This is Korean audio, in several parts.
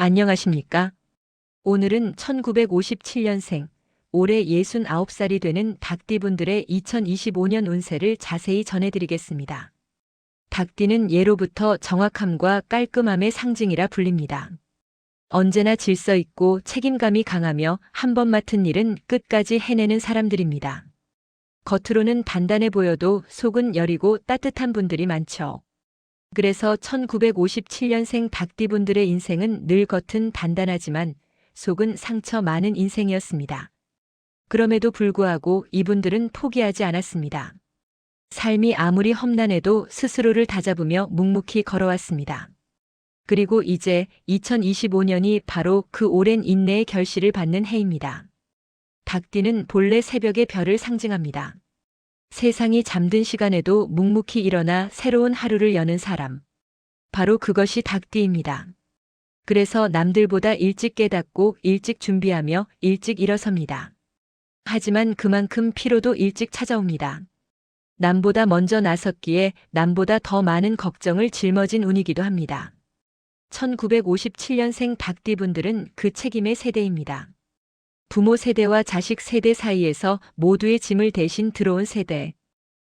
안녕하십니까? 오늘은 1957년생, 올해 69살이 되는 닭띠분들의 2025년 운세를 자세히 전해드리겠습니다. 닭띠는 예로부터 정확함과 깔끔함의 상징이라 불립니다. 언제나 질서 있고 책임감이 강하며 한 번 맡은 일은 끝까지 해내는 사람들입니다. 겉으로는 단단해 보여도 속은 여리고 따뜻한 분들이 많죠. 그래서 1957년생 닭띠분들의 인생은 늘 겉은 단단하지만 속은 상처 많은 인생이었습니다. 그럼에도 불구하고 이분들은 포기하지 않았습니다. 삶이 아무리 험난해도 스스로를 다잡으며 묵묵히 걸어왔습니다. 그리고 이제 2025년이 바로 그 오랜 인내의 결실을 받는 해입니다. 닭띠는 본래 새벽의 별을 상징합니다. 세상이 잠든 시간에도 묵묵히 일어나 새로운 하루를 여는 사람. 바로 그것이 닭띠입니다. 그래서 남들보다 일찍 깨닫고 일찍 준비하며 일찍 일어섭니다. 하지만 그만큼 피로도 일찍 찾아옵니다. 남보다 먼저 나섰기에 남보다 더 많은 걱정을 짊어진 운이기도 합니다. 1957년생 닭띠분들은 그 책임의 세대입니다. 부모 세대와 자식 세대 사이에서 모두의 짐을 대신 들어온 세대.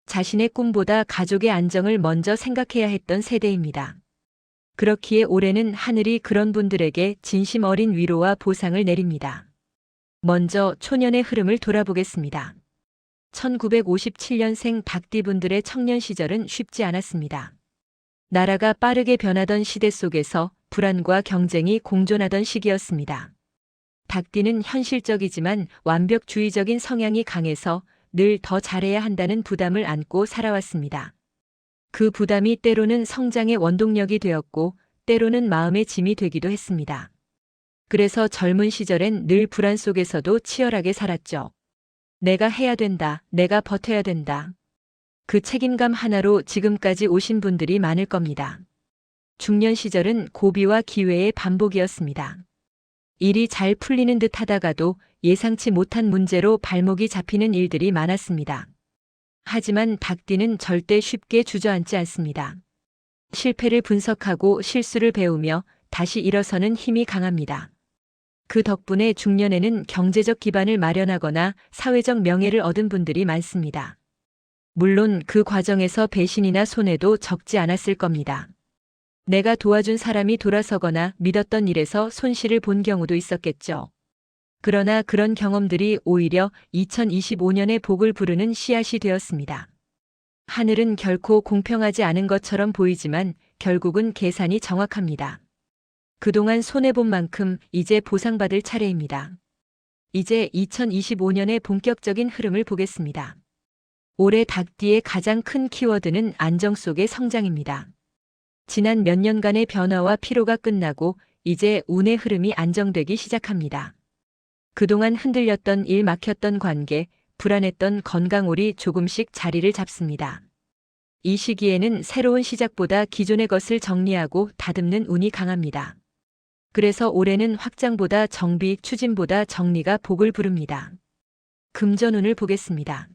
자신의 꿈보다 가족의 안정을 먼저 생각해야 했던 세대입니다. 그렇기에 올해는 하늘이 그런 분들에게 진심 어린 위로와 보상을 내립니다. 먼저 초년의 흐름을 돌아보겠습니다. 1957년생 닭띠분들의 청년 시절은 쉽지 않았습니다. 나라가 빠르게 변하던 시대 속에서 불안과 경쟁이 공존하던 시기였습니다. 닭띠는 현실적이지만 완벽주의적인 성향이 강해서 늘 더 잘해야 한다는 부담을 안고 살아왔습니다. 그 부담이 때로는 성장의 원동력이 되었고 때로는 마음의 짐이 되기도 했습니다. 그래서 젊은 시절엔 늘 불안 속에서도 치열하게 살았죠. 내가 해야 된다, 내가 버텨야 된다. 그 책임감 하나로 지금까지 오신 분들이 많을 겁니다. 중년 시절은 고비와 기회의 반복이었습니다. 일이 잘 풀리는 듯 하다가도 예상치 못한 문제로 발목이 잡히는 일들이 많았습니다. 하지만 닭띠는 절대 쉽게 주저앉지 않습니다. 실패를 분석하고 실수를 배우며 다시 일어서는 힘이 강합니다. 그 덕분에 중년에는 경제적 기반을 마련하거나 사회적 명예를 얻은 분들이 많습니다. 물론 그 과정에서 배신이나 손해도 적지 않았을 겁니다. 내가 도와준 사람이 돌아서거나 믿었던 일에서 손실을 본 경우도 있었겠죠. 그러나 그런 경험들이 오히려 2025년의 복을 부르는 씨앗이 되었습니다. 하늘은 결코 공평하지 않은 것처럼 보이지만 결국은 계산이 정확합니다. 그동안 손해본 만큼 이제 보상받을 차례입니다. 이제 2025년의 본격적인 흐름을 보겠습니다. 올해 닭띠의 가장 큰 키워드는 안정 속의 성장입니다. 지난 몇 년간의 변화와 피로가 끝나고 이제 운의 흐름이 안정되기 시작합니다. 그동안 흔들렸던 일, 막혔던 관계, 불안했던 건강홀이 조금씩 자리를 잡습니다. 이 시기에는 새로운 시작보다 기존의 것을 정리하고 다듬는 운이 강합니다. 그래서 올해는 확장보다 정비, 추진보다 정리가 복을 부릅니다. 금전운을 보겠습니다.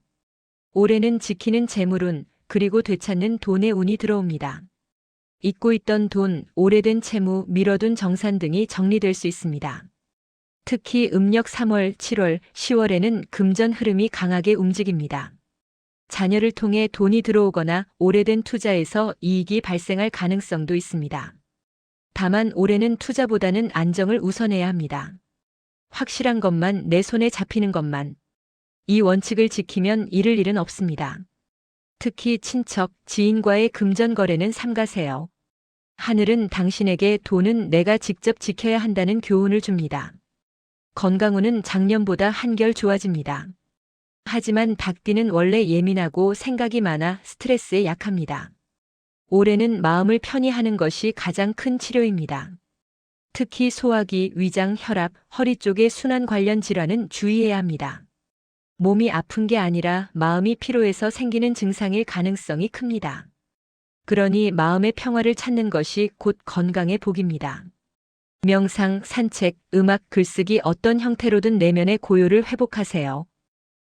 올해는 지키는 재물운, 그리고 되찾는 돈의 운이 들어옵니다. 잊고 있던 돈, 오래된 채무, 미뤄둔 정산 등이 정리될 수 있습니다. 특히 음력 3월, 7월, 10월에는 금전 흐름이 강하게 움직입니다. 자녀를 통해 돈이 들어오거나 오래된 투자에서 이익이 발생할 가능성도 있습니다. 다만 올해는 투자보다는 안정을 우선해야 합니다. 확실한 것만, 내 손에 잡히는 것만. 이 원칙을 지키면 잃을 일은 없습니다. 특히 친척, 지인과의 금전 거래는 삼가세요. 하늘은 당신에게 돈은 내가 직접 지켜야 한다는 교훈을 줍니다. 건강운은 작년보다 한결 좋아집니다. 하지만 닭띠는 원래 예민하고 생각이 많아 스트레스에 약합니다. 올해는 마음을 편히 하는 것이 가장 큰 치료입니다. 특히 소화기, 위장, 혈압, 허리 쪽의 순환 관련 질환은 주의해야 합니다. 몸이 아픈 게 아니라 마음이 피로해서 생기는 증상일 가능성이 큽니다. 그러니 마음의 평화를 찾는 것이 곧 건강의 복입니다. 명상, 산책, 음악, 글쓰기 어떤 형태로든 내면의 고요를 회복하세요.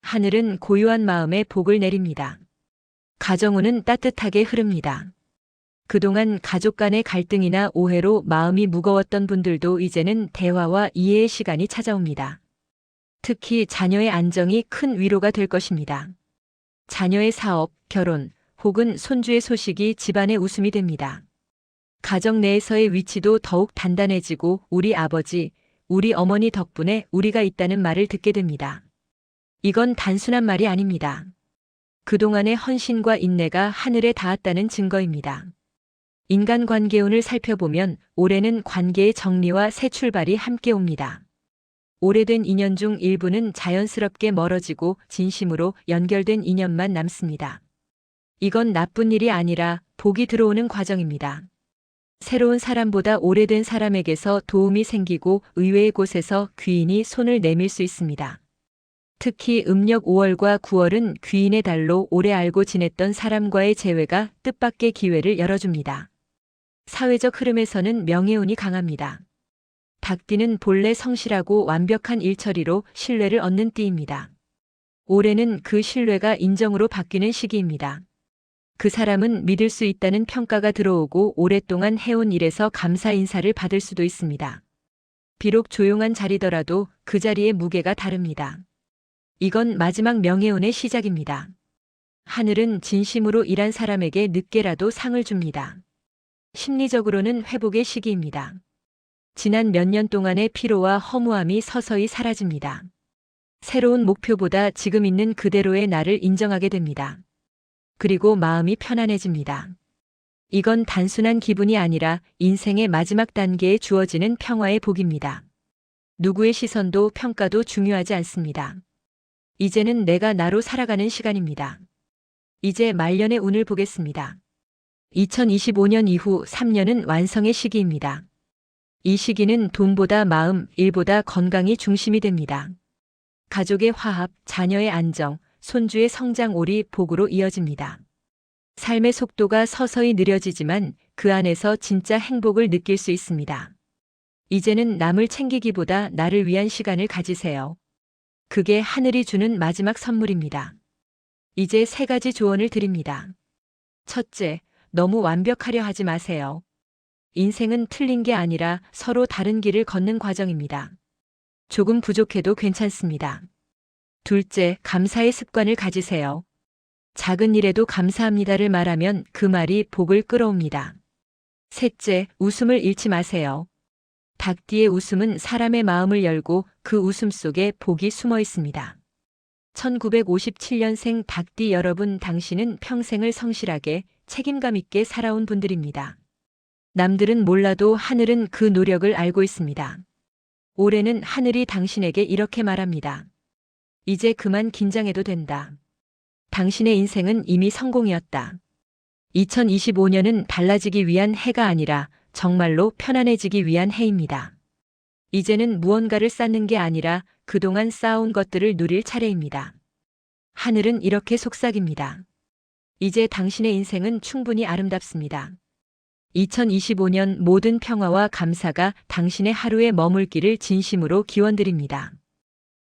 하늘은 고요한 마음에 복을 내립니다. 가정운은 따뜻하게 흐릅니다. 그동안 가족 간의 갈등이나 오해로 마음이 무거웠던 분들도 이제는 대화와 이해의 시간이 찾아옵니다. 특히 자녀의 안정이 큰 위로가 될 것입니다. 자녀의 사업, 결혼, 혹은 손주의 소식이 집안의 웃음이 됩니다. 가정 내에서의 위치도 더욱 단단해지고 우리 아버지, 우리 어머니 덕분에 우리가 있다는 말을 듣게 됩니다. 이건 단순한 말이 아닙니다. 그동안의 헌신과 인내가 하늘에 닿았다는 증거입니다. 인간관계운을 살펴보면 올해는 관계의 정리와 새 출발이 함께 옵니다. 오래된 인연 중 일부는 자연스럽게 멀어지고 진심으로 연결된 인연만 남습니다. 이건 나쁜 일이 아니라 복이 들어오는 과정입니다. 새로운 사람보다 오래된 사람에게서 도움이 생기고 의외의 곳에서 귀인이 손을 내밀 수 있습니다. 특히 음력 5월과 9월은 귀인의 달로 오래 알고 지냈던 사람과의 재회가 뜻밖의 기회를 열어줍니다. 사회적 흐름에서는 명예운이 강합니다. 닭띠는 본래 성실하고 완벽한 일처리로 신뢰를 얻는 띠입니다. 올해는 그 신뢰가 인정으로 바뀌는 시기입니다. 그 사람은 믿을 수 있다는 평가가 들어오고 오랫동안 해온 일에서 감사 인사를 받을 수도 있습니다. 비록 조용한 자리더라도 그 자리의 무게가 다릅니다. 이건 마지막 명예운의 시작입니다. 하늘은 진심으로 일한 사람에게 늦게라도 상을 줍니다. 심리적으로는 회복의 시기입니다. 지난 몇 년 동안의 피로와 허무함이 서서히 사라집니다. 새로운 목표보다 지금 있는 그대로의 나를 인정하게 됩니다. 그리고 마음이 편안해집니다. 이건 단순한 기분이 아니라 인생의 마지막 단계에 주어지는 평화의 복입니다. 누구의 시선도 평가도 중요하지 않습니다. 이제는 내가 나로 살아가는 시간입니다. 이제 말년의 운을 보겠습니다. 2025년 이후 3년은 완성의 시기입니다. 이 시기는 돈보다 마음, 일보다 건강이 중심이 됩니다. 가족의 화합, 자녀의 안정, 손주의 성장올이 복으로 이어집니다. 삶의 속도가 서서히 느려지지만 그 안에서 진짜 행복을 느낄 수 있습니다. 이제는 남을 챙기기보다 나를 위한 시간을 가지세요. 그게 하늘이 주는 마지막 선물입니다. 이제 3가지 조언을 드립니다. 첫째, 너무 완벽하려 하지 마세요. 인생은 틀린 게 아니라 서로 다른 길을 걷는 과정입니다. 조금 부족해도 괜찮습니다. 둘째, 감사의 습관을 가지세요. 작은 일에도 감사합니다를 말하면 그 말이 복을 끌어옵니다. 셋째, 웃음을 잃지 마세요. 닭띠의 웃음은 사람의 마음을 열고 그 웃음 속에 복이 숨어 있습니다. 1957년생 닭띠 여러분, 당신은 평생을 성실하게 책임감 있게 살아온 분들입니다. 남들은 몰라도 하늘은 그 노력을 알고 있습니다. 올해는 하늘이 당신에게 이렇게 말합니다. 이제 그만 긴장해도 된다. 당신의 인생은 이미 성공이었다. 2025년은 달라지기 위한 해가 아니라 정말로 편안해지기 위한 해입니다. 이제는 무언가를 쌓는 게 아니라 그동안 쌓아온 것들을 누릴 차례입니다. 하늘은 이렇게 속삭입니다. 이제 당신의 인생은 충분히 아름답습니다. 2025년 모든 평화와 감사가 당신의 하루에 머물기를 진심으로 기원드립니다.